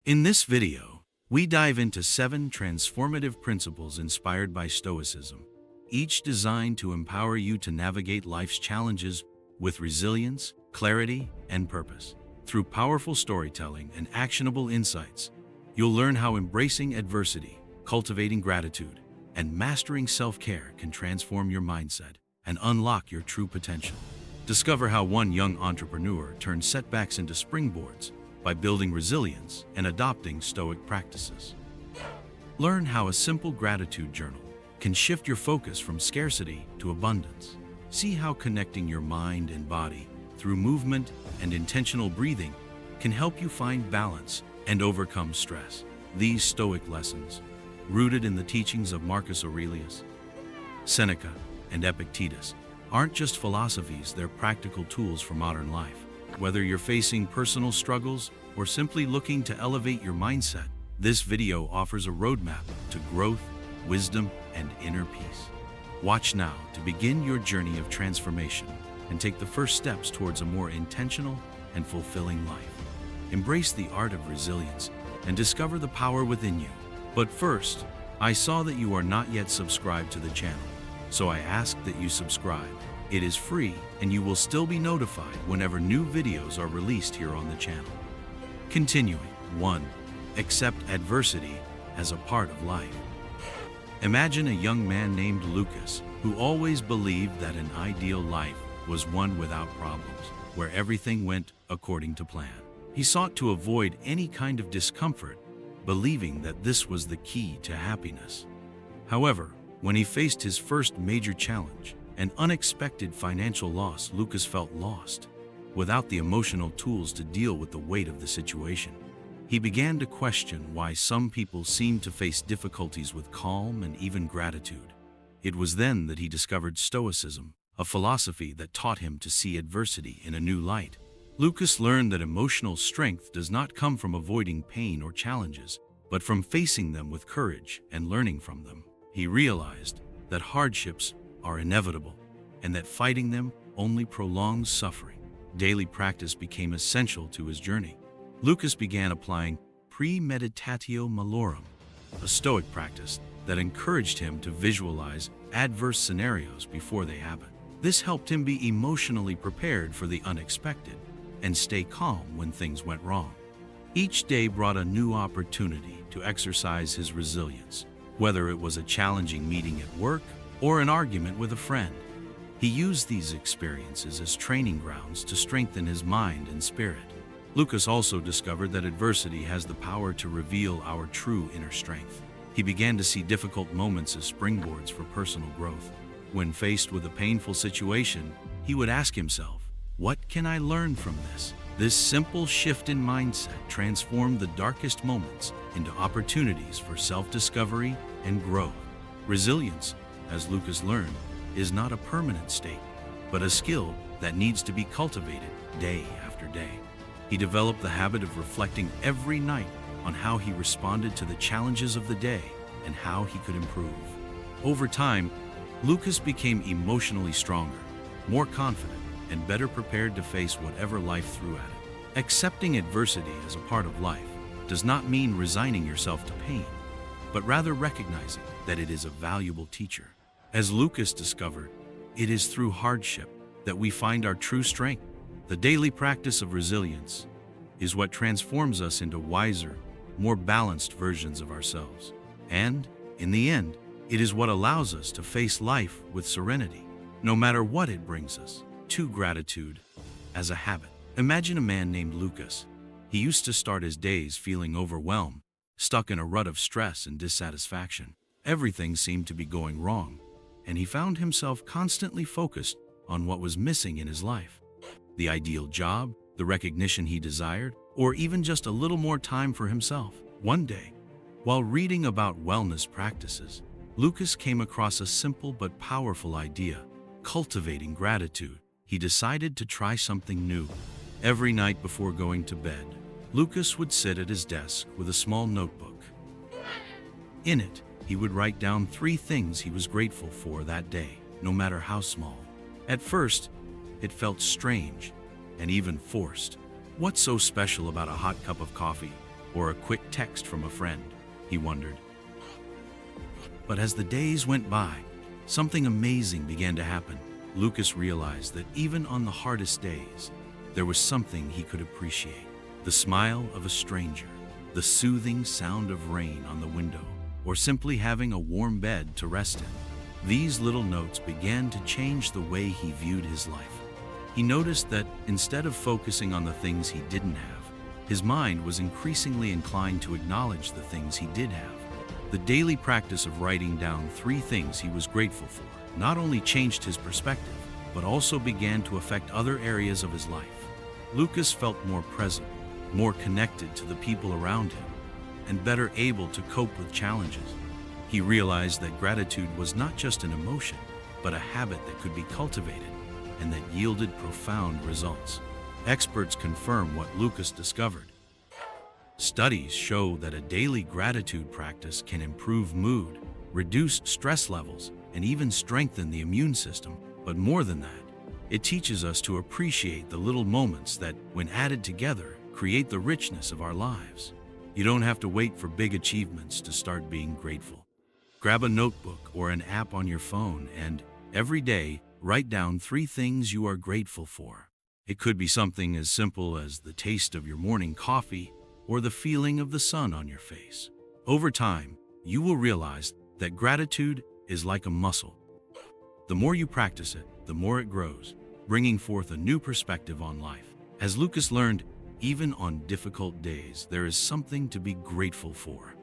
In this video, we dive into 7 transformative principles inspired by Stoicism, each designed to empower you to navigate life's challenges with resilience, clarity, and purpose. Through powerful storytelling and actionable insights, you'll learn how embracing adversity, cultivating gratitude, and mastering self-care can transform your mindset and unlock your true potential. Discover how one young entrepreneur turned setbacks into springboards by building resilience and adopting Stoic practices. Learn how a simple gratitude journal can shift your focus from scarcity to abundance. See how connecting your mind and body through movement and intentional breathing can help you find balance and overcome stress. These Stoic lessons, rooted in the teachings of Marcus Aurelius, Seneca, and Epictetus, aren't just philosophies, they're practical tools for modern life. Whether you're facing personal struggles or simply looking to elevate your mindset, this video offers a roadmap to growth, wisdom, and inner peace. Watch now to begin your journey of transformation and take the first steps towards a more intentional and fulfilling life. Embrace the art of resilience and discover the power within you. But first, I saw that you are not yet subscribed to the channel, so I ask that you subscribe. It is free and you will still be notified whenever new videos are released here on the channel. Continuing. 1. Accept adversity as a part of life. Imagine a young man named Lucas who always believed that an ideal life was one without problems, where everything went according to plan. He sought to avoid any kind of discomfort, believing that this was the key to happiness. However, when he faced his first major challenge, an unexpected financial loss, Lucas felt lost, without the emotional tools to deal with the weight of the situation. He began to question why some people seemed to face difficulties with calm and even gratitude. It was then that he discovered Stoicism, a philosophy that taught him to see adversity in a new light. Lucas learned that emotional strength does not come from avoiding pain or challenges, but from facing them with courage and learning from them. He realized that hardships are inevitable and that fighting them only prolongs suffering. Daily practice became essential to his journey. Lucas began applying premeditatio malorum, a Stoic practice that encouraged him to visualize adverse scenarios before they happen. This helped him be emotionally prepared for the unexpected and stay calm when things went wrong. Each day brought a new opportunity to exercise his resilience, whether it was a challenging meeting at work or an argument with a friend. He used these experiences as training grounds to strengthen his mind and spirit. Lucas also discovered that adversity has the power to reveal our true inner strength. He began to see difficult moments as springboards for personal growth. When faced with a painful situation, he would ask himself, "What can I learn from this?" This simple shift in mindset transformed the darkest moments into opportunities for self-discovery and growth. Resilience, as Lucas learned, is not a permanent state, but a skill that needs to be cultivated day after day. He developed the habit of reflecting every night on how he responded to the challenges of the day and how he could improve. Over time, Lucas became emotionally stronger, more confident, and better prepared to face whatever life threw at him. Accepting adversity as a part of life does not mean resigning yourself to pain, but rather recognizing that it is a valuable teacher. As Lucas discovered, it is through hardship that we find our true strength. The daily practice of resilience is what transforms us into wiser, more balanced versions of ourselves. And, in the end, it is what allows us to face life with serenity, no matter what it brings us. 2. Gratitude as a habit. Imagine a man named Lucas. He used to start his days feeling overwhelmed, stuck in a rut of stress and dissatisfaction. Everything seemed to be going wrong, and he found himself constantly focused on what was missing in his life. The ideal job, the recognition he desired, or even just a little more time for himself. One day, while reading about wellness practices, Lucas came across a simple but powerful idea: cultivating gratitude. He decided to try something new. Every night before going to bed, Lucas would sit at his desk with a small notebook. In it, he would write down 3 things he was grateful for that day, no matter how small. At first, it felt strange and even forced. What's so special about a hot cup of coffee? or a quick text from a friend, he wondered. But as the days went by, something amazing began to happen. Lucas realized that even on the hardest days, there was something he could appreciate. The smile of a stranger, the soothing sound of rain on the window, or simply having a warm bed to rest in. These little notes began to change the way he viewed his life. He noticed that instead of focusing on the things he didn't have, his mind was increasingly inclined to acknowledge the things he did have. The daily practice of writing down 3 things he was grateful for not only changed his perspective, but also began to affect other areas of his life. Lucas felt more present, more connected to the people around him, and better able to cope with challenges. He realized that gratitude was not just an emotion, but a habit that could be cultivated and that yielded profound results. Experts confirm what Lucas discovered. Studies show that a daily gratitude practice can improve mood, reduce stress levels, and even strengthen the immune system. But more than that, it teaches us to appreciate the little moments that, when added together, create the richness of our lives. You don't have to wait for big achievements to start being grateful. Grab a notebook or an app on your phone and, every day, write down 3 things you are grateful for. It could be something as simple as the taste of your morning coffee or the feeling of the sun on your face. Over time, you will realize that gratitude is like a muscle. The more you practice it, the more it grows, bringing forth a new perspective on life. As Lucas learned, even on difficult days, there is something to be grateful for.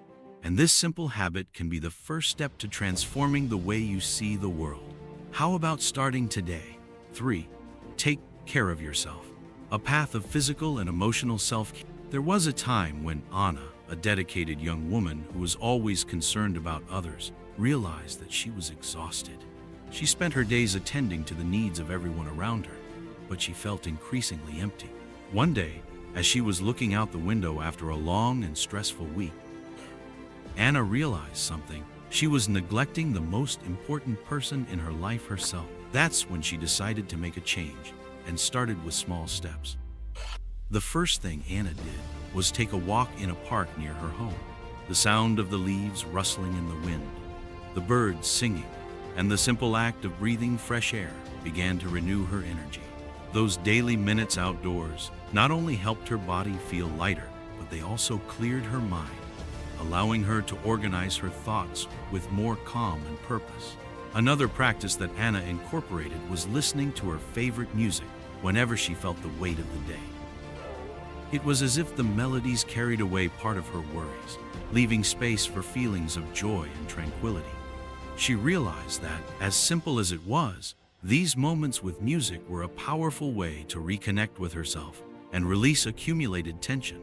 And this simple habit can be the first step to transforming the way you see the world. How about starting today? 3. Take care of yourself. A path of physical and emotional self-care. There was a time when Anna, a dedicated young woman who was always concerned about others, realized that she was exhausted. She spent her days attending to the needs of everyone around her, but she felt increasingly empty. One day, as she was looking out the window after a long and stressful week, Anna realized something. She was neglecting the most important person in her life herself. That's when she decided to make a change and started with small steps. The first thing Anna did was take a walk in a park near her home. The sound of the leaves rustling in the wind, the birds singing, and the simple act of breathing fresh air began to renew her energy. Those daily minutes outdoors not only helped her body feel lighter, but they also cleared her mind, allowing her to organize her thoughts with more calm and purpose. Another practice that Anna incorporated was listening to her favorite music whenever she felt the weight of the day. It was as if the melodies carried away part of her worries, leaving space for feelings of joy and tranquility. She realized that, as simple as it was, these moments with music were a powerful way to reconnect with herself and release accumulated tension.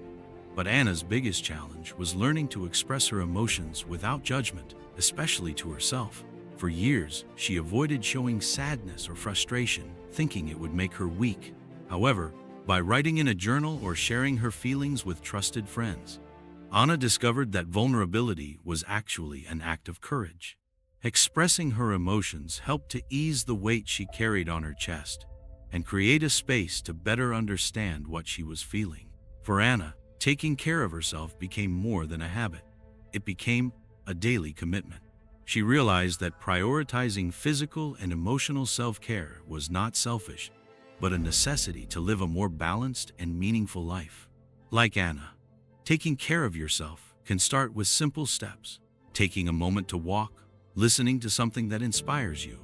But Anna's biggest challenge was learning to express her emotions without judgment, especially to herself. For years, she avoided showing sadness or frustration, thinking it would make her weak. However, by writing in a journal or sharing her feelings with trusted friends, Anna discovered that vulnerability was actually an act of courage. Expressing her emotions helped to ease the weight she carried on her chest and create a space to better understand what she was feeling. For Anna, taking care of herself became more than a habit. It became a daily commitment. She realized that prioritizing physical and emotional self-care was not selfish, but a necessity to live a more balanced and meaningful life. Like Anna, taking care of yourself can start with simple steps, taking a moment to walk, listening to something that inspires you,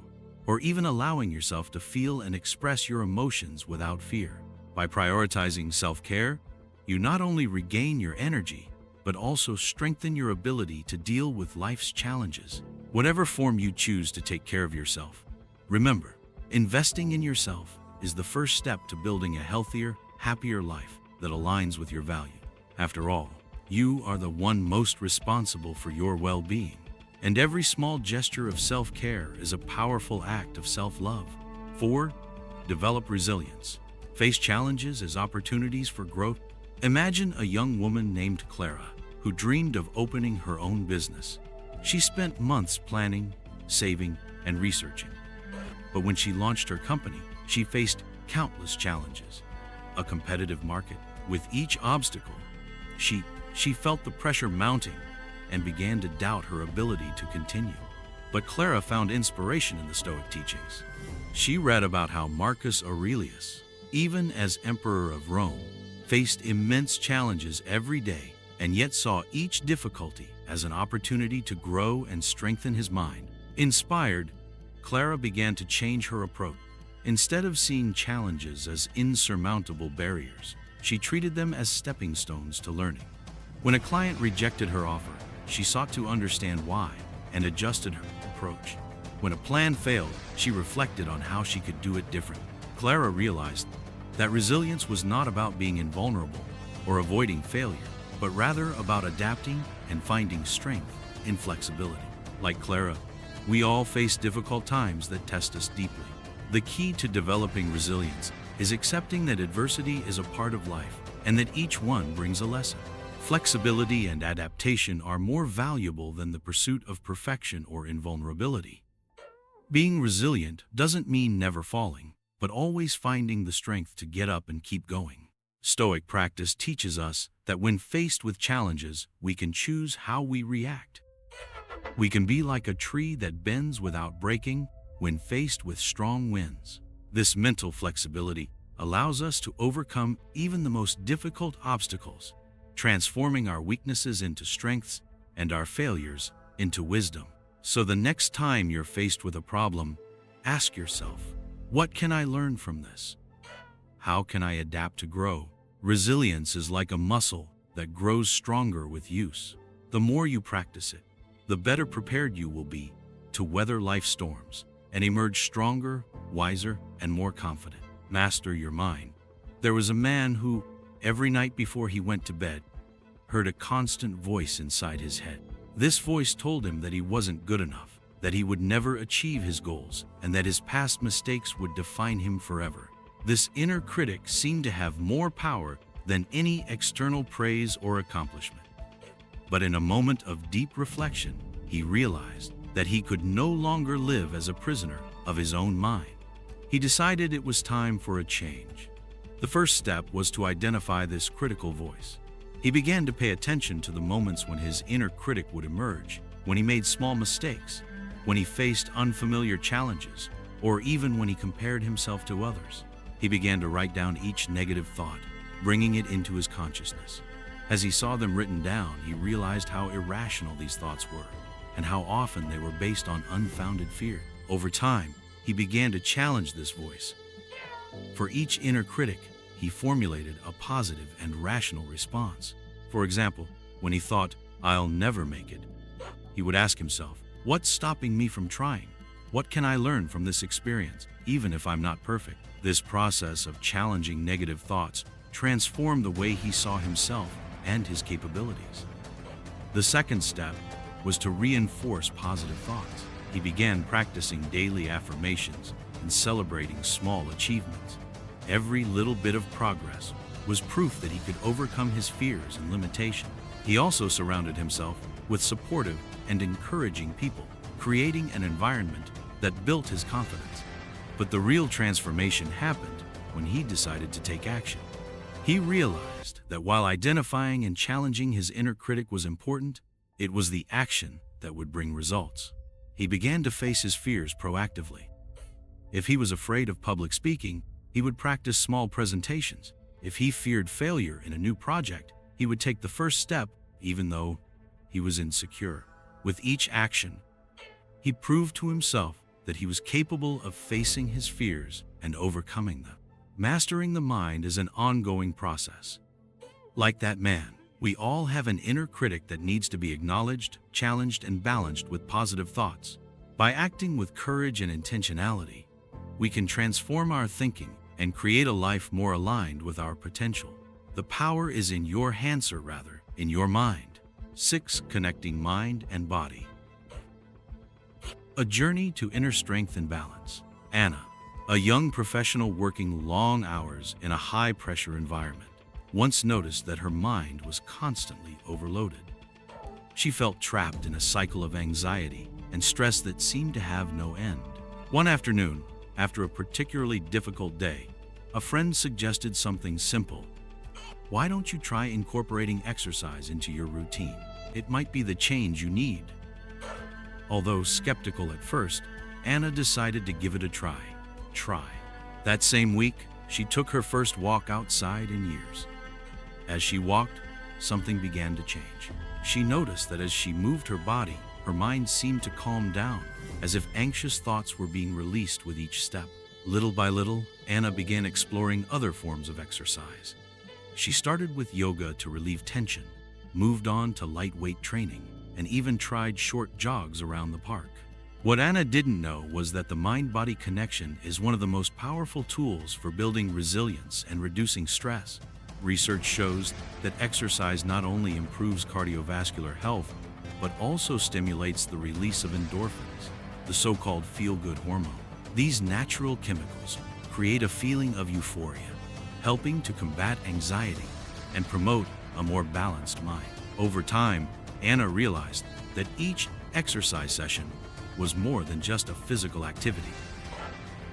or even allowing yourself to feel and express your emotions without fear. By prioritizing self-care, you not only regain your energy, but also strengthen your ability to deal with life's challenges. Whatever form you choose to take care of yourself, remember, investing in yourself is the first step to building a healthier, happier life that aligns with your value. After all, you are the one most responsible for your well-being, and every small gesture of self-care is a powerful act of self-love. 4. Develop resilience. Face challenges as opportunities for growth. Imagine a young woman named Clara who dreamed of opening her own business. She spent months planning, saving, and researching. But when she launched her company, she faced countless challenges. A competitive market. With each obstacle, she She felt the pressure mounting and began to doubt her ability to continue. But Clara found inspiration in the Stoic teachings. She read about how Marcus Aurelius, even as Emperor of Rome, faced immense challenges every day and yet saw each difficulty as an opportunity to grow and strengthen his mind. Inspired, Clara began to change her approach. Instead of seeing challenges as insurmountable barriers, she treated them as stepping stones to learning. When a client rejected her offer, she sought to understand why and adjusted her approach. When a plan failed, she reflected on how she could do it differently. Clara realized that resilience was not about being invulnerable or avoiding failure, but rather about adapting and finding strength in flexibility. Like Clara, we all face difficult times that test us deeply. The key to developing resilience is accepting that adversity is a part of life and that each one brings a lesson. Flexibility and adaptation are more valuable than the pursuit of perfection or invulnerability. Being resilient doesn't mean never falling, but always finding the strength to get up and keep going. Stoic practice teaches us that when faced with challenges, we can choose how we react. We can be like a tree that bends without breaking when faced with strong winds. This mental flexibility allows us to overcome even the most difficult obstacles, transforming our weaknesses into strengths and our failures into wisdom. So the next time you're faced with a problem, ask yourself, what can I learn from this? How can I adapt to grow? Resilience is like a muscle that grows stronger with use. The more you practice it, the better prepared you will be to weather life's storms and emerge stronger, wiser, and more confident. Master your mind. There was a man who, every night before he went to bed, heard a constant voice inside his head. This voice told him that he wasn't good enough, that he would never achieve his goals, and that his past mistakes would define him forever. This inner critic seemed to have more power than any external praise or accomplishment. But in a moment of deep reflection, he realized that he could no longer live as a prisoner of his own mind. He decided it was time for a change. The first step was to identify this critical voice. He began to pay attention to the moments when his inner critic would emerge, when he made small mistakes, when he faced unfamiliar challenges, or even when he compared himself to others. He began to write down each negative thought, bringing it into his consciousness. As he saw them written down, he realized how irrational these thoughts were, and how often they were based on unfounded fear. Over time, he began to challenge this voice. For each inner critic, he formulated a positive and rational response. For example, when he thought, "I'll never make it," he would ask himself, "What's stopping me from trying? What can I learn from this experience, even if I'm not perfect?" This process of challenging negative thoughts transformed the way he saw himself and his capabilities. The second step was to reinforce positive thoughts. He began practicing daily affirmations and celebrating small achievements. Every little bit of progress was proof that he could overcome his fears and limitations. He also surrounded himself with supportive and encouraging people, creating an environment that built his confidence. But the real transformation happened when he decided to take action. He realized that while identifying and challenging his inner critic was important, it was the action that would bring results. He began to face his fears proactively. If he was afraid of public speaking, he would practice small presentations. If he feared failure in a new project, he would take the first step, even though he was insecure. With each action, he proved to himself that he was capable of facing his fears and overcoming them. Mastering the mind is an ongoing process. Like that man, we all have an inner critic that needs to be acknowledged, challenged, and balanced with positive thoughts. By acting with courage and intentionality, we can transform our thinking and create a life more aligned with our potential. The power is in your hands, or rather, in your mind. 6. Connecting mind and body. A journey to inner strength and balance. Anna, a young professional working long hours in a high-pressure environment, once noticed that her mind was constantly overloaded. She felt trapped in a cycle of anxiety and stress that seemed to have no end. One afternoon, after a particularly difficult day, a friend suggested something simple. Why don't you try incorporating exercise into your routine? It might be the change you need. Although skeptical at first, Anna decided to give it a try. That same week, she took her first walk outside in years. As she walked, something began to change. She noticed that as she moved her body, her mind seemed to calm down, as if anxious thoughts were being released with each step. Little by little, Anna began exploring other forms of exercise. She started with yoga to relieve tension, moved on to lightweight training, and even tried short jogs around the park. What Anna didn't know was that the mind-body connection is one of the most powerful tools for building resilience and reducing stress. Research shows that exercise not only improves cardiovascular health, but also stimulates the release of endorphins, the so-called feel-good hormone. These natural chemicals create a feeling of euphoria, helping to combat anxiety and promote a more balanced mind. Over time, Anna realized that each exercise session was more than just a physical activity.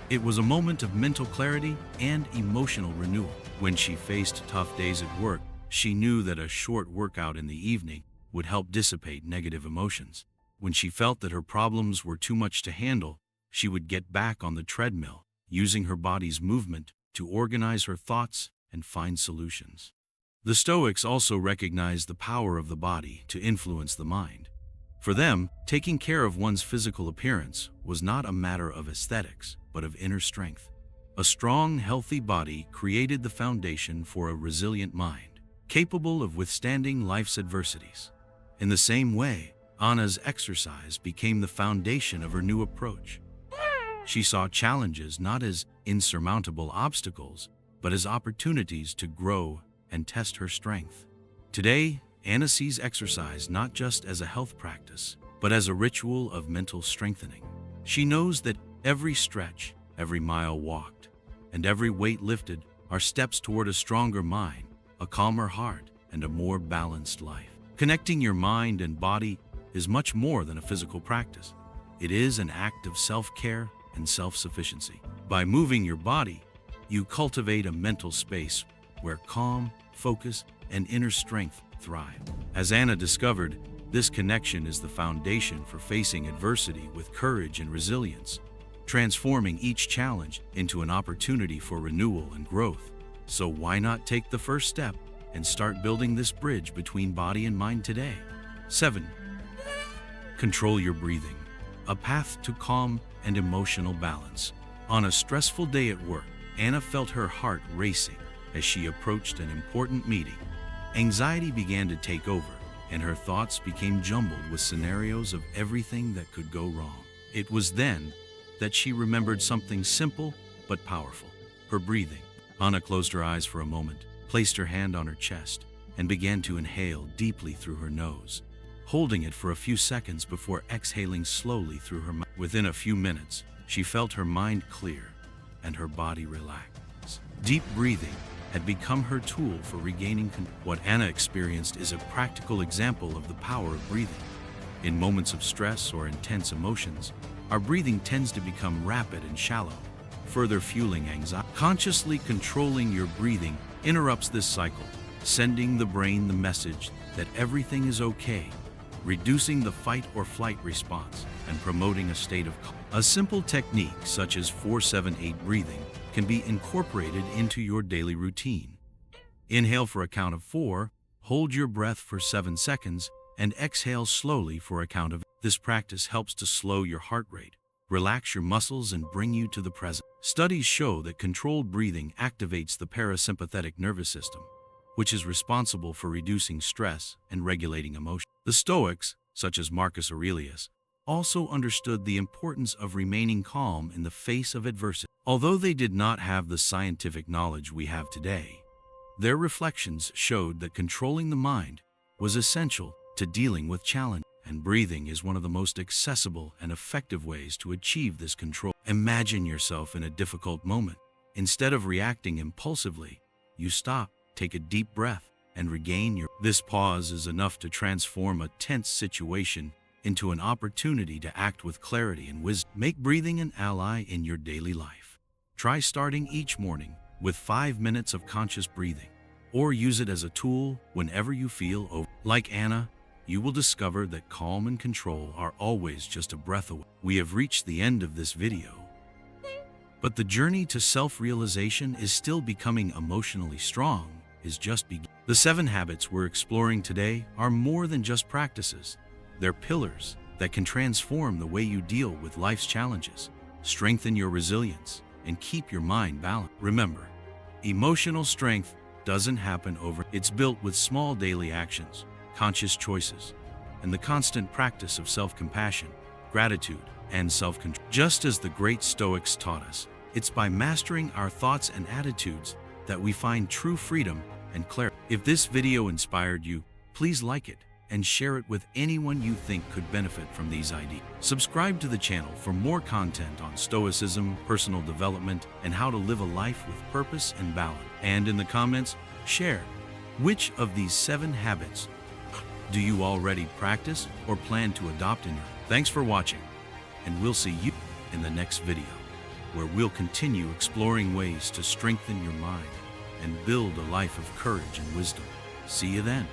It was a moment of mental clarity and emotional renewal. When she faced tough days at work, she knew that a short workout in the evening would help dissipate negative emotions. When she felt that her problems were too much to handle, she would get back on the treadmill, using her body's movement to organize her thoughts and find solutions. The Stoics also recognized the power of the body to influence the mind. For them, taking care of one's physical appearance was not a matter of aesthetics, but of inner strength. A strong, healthy body created the foundation for a resilient mind, capable of withstanding life's adversities. In the same way, Anna's exercise became the foundation of her new approach. She saw challenges not as insurmountable obstacles, but as opportunities to grow and test her strength. Today, Anna sees exercise not just as a health practice, but as a ritual of mental strengthening. She knows that every stretch, every mile walked, and every weight lifted are steps toward a stronger mind, a calmer heart, and a more balanced life. Connecting your mind and body is much more than a physical practice. It is an act of self-care and self-sufficiency. By moving your body, you cultivate a mental space where calm, focus, and inner strength thrive. As Anna discovered, this connection is the foundation for facing adversity with courage and resilience, transforming each challenge into an opportunity for renewal and growth. So why not take the first step and start building this bridge between body and mind today? 7. Control your breathing, a path to calm and emotional balance. On a stressful day at work, Anna felt her heart racing as she approached an important meeting. Anxiety began to take over, and her thoughts became jumbled with scenarios of everything that could go wrong. It was then that she remembered something simple but powerful: her breathing. Anna closed her eyes for a moment, placed her hand on her chest, and began to inhale deeply through her nose, holding it for a few seconds before exhaling slowly through her mouth. Within a few minutes, she felt her mind clear and her body relax. Deep breathing had become her tool for regaining control. What Anna experienced is a practical example of the power of breathing. In moments of stress or intense emotions, our breathing tends to become rapid and shallow, further fueling anxiety. Consciously controlling your breathing interrupts this cycle, sending the brain the message that everything is okay, reducing the fight or flight response, and promoting a state of calm. A simple technique such as 4-7-8 breathing can be incorporated into your daily routine. Inhale for a count of 4, hold your breath for 7 seconds, and exhale slowly for a count of 8. This practice helps to slow your heart rate, relax your muscles, and bring you to the present. Studies show that controlled breathing activates the parasympathetic nervous system, which is responsible for reducing stress and regulating emotion. The Stoics, such as Marcus Aurelius, also understood the importance of remaining calm in the face of adversity. Although they did not have the scientific knowledge we have today, their reflections showed that controlling the mind was essential to dealing with challenge, and breathing is one of the most accessible and effective ways to achieve this control. Imagine yourself in a difficult moment. Instead of reacting impulsively, you stop, take a deep breath, and regain your... This pause is enough to transform a tense situation into an opportunity to act with clarity and wisdom. Make breathing an ally in your daily life. Try starting each morning with 5 minutes of conscious breathing. or use it as a tool whenever you feel over. Like Anna, you will discover that calm and control are always just a breath away. We have reached the end of this video. But the journey to self-realization is still becoming emotionally strong is just beginning. The 7 habits we're exploring today are more than just practices. They're pillars that can transform the way you deal with life's challenges, strengthen your resilience, and keep your mind balanced. Remember, emotional strength doesn't happen overnight. It's built with small daily actions, conscious choices, and the constant practice of self-compassion, gratitude, and self-control. Just as the great Stoics taught us, it's by mastering our thoughts and attitudes that we find true freedom and clarity. If this video inspired you, please like it and share it with anyone you think could benefit from these ideas. Subscribe to the channel for more content on Stoicism, personal development, and how to live a life with purpose and balance. And in the comments, share which of these 7 habits do you already practice or plan to adopt in your life. Thanks for watching, and we'll see you in the next video, where we'll continue exploring ways to strengthen your mind and build a life of courage and wisdom. See you then.